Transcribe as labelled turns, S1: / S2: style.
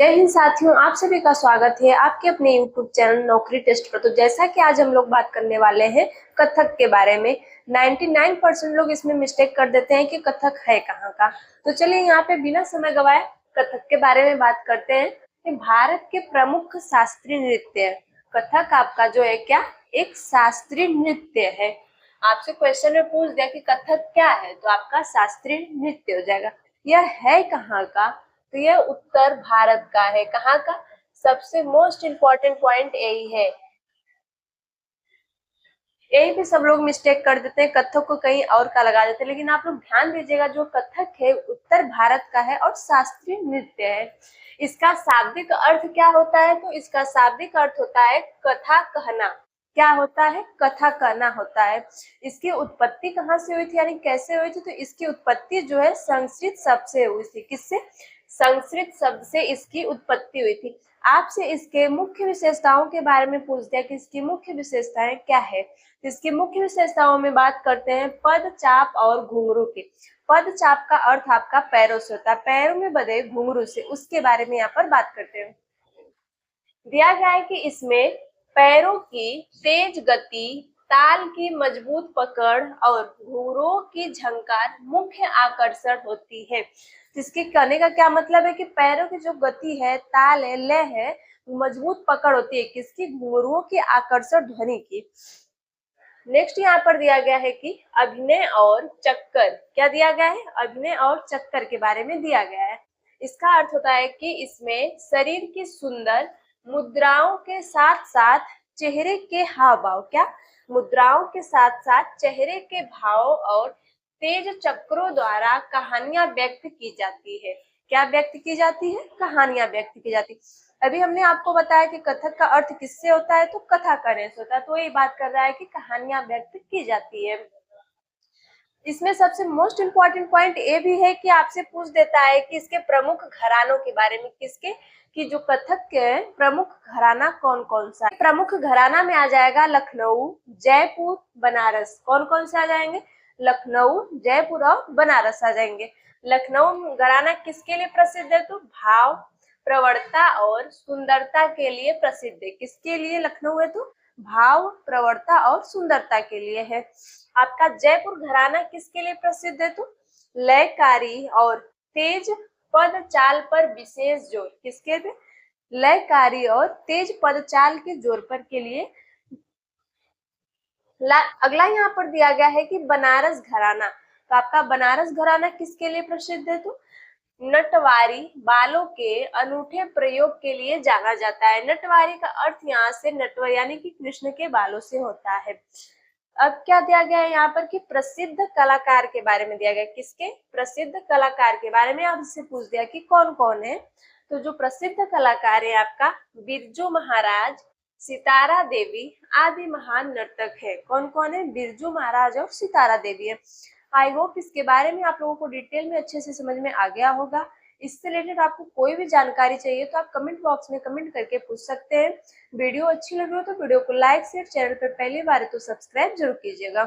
S1: जय हिंद साथियों, आप सभी का स्वागत है आपके अपने YouTube चैनल नौकरी टेस्ट पर। तो जैसा कि आज हम लोग बात करने वाले हैं कथक के बारे में। 99% लोग इसमें मिस्टेक कर देते हैं कि कथक है कहाँ का। तो चलिए यहाँ पे बिना समय गवाए कथक के बारे में बात करते हैं कि भारत के प्रमुख शास्त्रीय नृत्य है कथक। आपका जो है क्या एक शास्त्रीय नृत्य है। आपसे क्वेश्चन में पूछ दिया कि कथक क्या है, तो आपका शास्त्रीय नृत्य हो जाएगा। यह है कहाँ का, तो यह उत्तर भारत का है। कहाँ का? सबसे मोस्ट इम्पोर्टेंट पॉइंट यही है। यही पे सब लोग मिस्टेक कर देते हैं, कथक को कहीं और का लगा देते हैं, लेकिन आप लोग ध्यान दीजिएगा जो कथक है उत्तर भारत का है और शास्त्रीय नृत्य है। इसका शाब्दिक अर्थ क्या होता है? तो इसका शाब्दिक अर्थ होता है कथा कहना। क्या होता है? कथा कहना होता है। इसकी उत्पत्ति कहाँ से हुई थी, यानी कैसे हुई थी? तो इसकी उत्पत्ति जो है संस्कृत शब्द से हुई थी। किससे? संस्कृत शब्द से इसकी उत्पत्ति हुई थी। आपसे इसके मुख्य विशेषताओं के बारे में पूछ दिया कि इसकी मुख्य विशेषताएं क्या है। इसकी मुख्य विशेषताओं में बात करते हैं पद, चाप और घुंघरू की। पद चाप का अर्थ आपका पैरों से होता है, पैरों में बंधे घुंघरू से, उसके बारे में यहाँ पर बात करते हैं। दिया गया है कि इसमें पैरों की तेज गति, ताल की मजबूत पकड़ और घुंघरूओं की झंकार मुख्य आकर्षण होती है। जिसके कहने का क्या मतलब है कि पैरों की जो गति है, ताल है, लय है, मजबूत पकड़ होती है किसकी? घुंघरूओं की आकर्षण ध्वनि की। नेक्स्ट यहाँ पर दिया गया है कि अभिनय और चक्कर। क्या दिया गया है? अभिनय और चक्कर के बारे में दिया गया है। इसका अर्थ होता है कि इसमें शरीर की सुंदर मुद्राओं के साथ साथ चेहरे के हाव भाव, क्या मुद्राओं के साथ साथ चेहरे के भाव और तेज चक्रों द्वारा कहानियां व्यक्त की जाती है। क्या व्यक्त की जाती है? कहानियां व्यक्त की जाती है। अभी हमने आपको बताया कि कथक का अर्थ किससे होता है, तो कथा करने से होता है। तो ये बात कर रहा है कि कहानियां व्यक्त की जाती है। इसमें सबसे मोस्ट इम्पोर्टेंट पॉइंट ये भी है कि आपसे पूछ देता है कि इसके प्रमुख घरानों के बारे में। किसके? कि जो कथक के प्रमुख घराना कौन कौन सा है। प्रमुख घराना में आ जाएगा लखनऊ, जयपुर, बनारस। कौन कौन से आ जाएंगे? लखनऊ, जयपुर और बनारस आ जाएंगे। लखनऊ घराना किसके लिए प्रसिद्ध है? तो भाव, प्रवणता और सुंदरता के लिए प्रसिद्ध है। किसके लिए लखनऊ है? तो भाव, प्रवणता और सुंदरता के लिए है। आपका जयपुर घराना किसके लिए प्रसिद्ध है? तो लयकारी और तेज पद चाल पर विशेष जोर। किसके पे? लयकारी और तेज पद चाल के जोर पर के लिए। अगला यहाँ पर दिया गया है कि बनारस घराना। तो आपका बनारस घराना किसके लिए प्रसिद्ध है? तो नटवारी बालों के अनूठे प्रयोग के लिए जाना जाता है। नटवारी का अर्थ यहाँ से नटवर यानी कि कृष्ण के बालों से होता है। अब क्या दिया गया है यहाँ पर कि प्रसिद्ध कलाकार के बारे में दिया गया। किसके? प्रसिद्ध कलाकार के बारे में आपसे पूछ दिया कि कौन कौन है। तो जो प्रसिद्ध कलाकार है आपका बिरजू महाराज, सितारा देवी आदि महान नर्तक है। कौन कौन है? बिरजू महाराज और सितारा देवी है। आई होप इसके बारे में आप लोगों को डिटेल में अच्छे से समझ में आ गया होगा। इससे रिलेटेड आपको कोई भी जानकारी चाहिए तो आप कमेंट बॉक्स में कमेंट करके पूछ सकते हैं। वीडियो अच्छी लगी हो तो वीडियो को लाइक शेयर, चैनल पर पहली बार है तो सब्सक्राइब जरूर कीजिएगा।